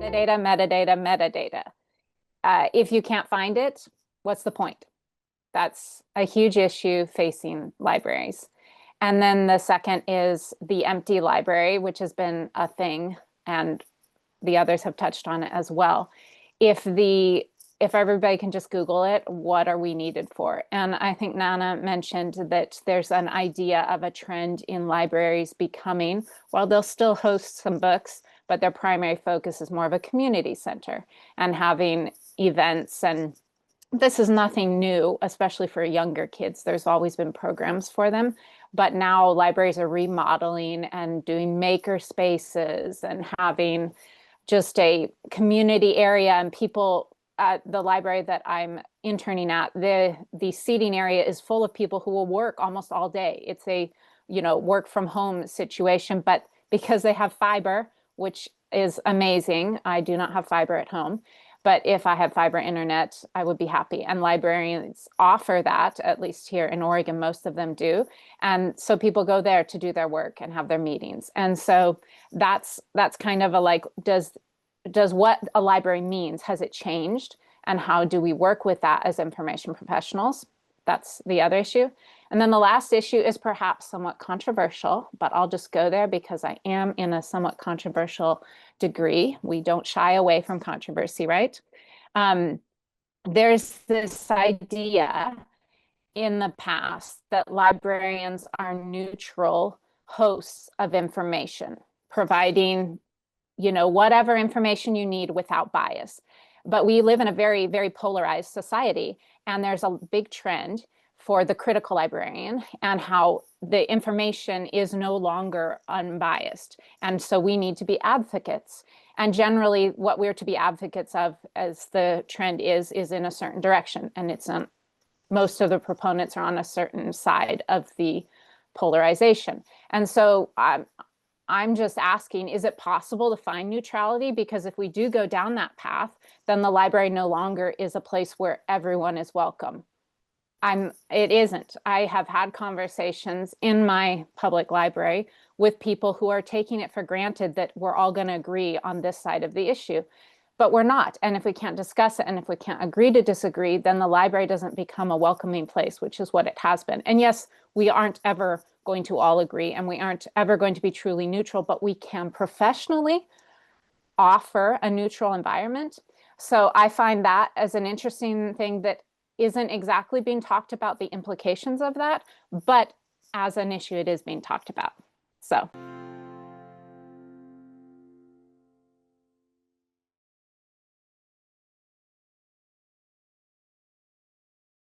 Metadata, metadata, metadata. If you can't find it, what's the point? That's a huge issue facing libraries. And then the second is the empty library, which has been a thing, and the others have touched on it as well. If everybody can just Google it, what are we needed for? And I think Nana mentioned that there's an idea of a trend in libraries becoming, well, they'll still host some books, but their primary focus is more of a community center and having events. And this is nothing new, especially for younger kids. There's always been programs for them. But now libraries are remodeling and doing maker spaces and having just a community area, and people at the library that I'm interning at, the seating area is full of people who will work almost all day. It's a, work from home situation, but because they have fiber, which is amazing. I do not have fiber at home, but if I had fiber internet, I would be happy. And librarians offer that, at least here in Oregon, most of them do. And so people go there to do their work and have their meetings. And so that's kind of a like, does what a library means, has it changed? And how do we work with that as information professionals? That's the other issue. And then the last issue is perhaps somewhat controversial, but I'll just go there because I am in a somewhat controversial degree. We don't shy away from controversy, right? There's this idea in the past that librarians are neutral hosts of information, providing whatever information you need without bias. But we live in a very, very polarized society, and there's a big trend for the critical librarian and how the information is no longer unbiased. And so we need to be advocates. And generally what we're to be advocates of, as the trend is in a certain direction. And it's most of the proponents are on a certain side of the polarization. And so I'm just asking, is it possible to find neutrality? Because if we do go down that path, then the library no longer is a place where everyone is welcome. It isn't. I have had conversations in my public library with people who are taking it for granted that we're all going to agree on this side of the issue, but we're not. And if we can't discuss it, and if we can't agree to disagree, then the library doesn't become a welcoming place, which is what it has been. And yes, we aren't ever going to all agree, and we aren't ever going to be truly neutral, but we can professionally offer a neutral environment. So I find that as an interesting thing that isn't exactly being talked about, the implications of that, but as an issue, it is being talked about. So.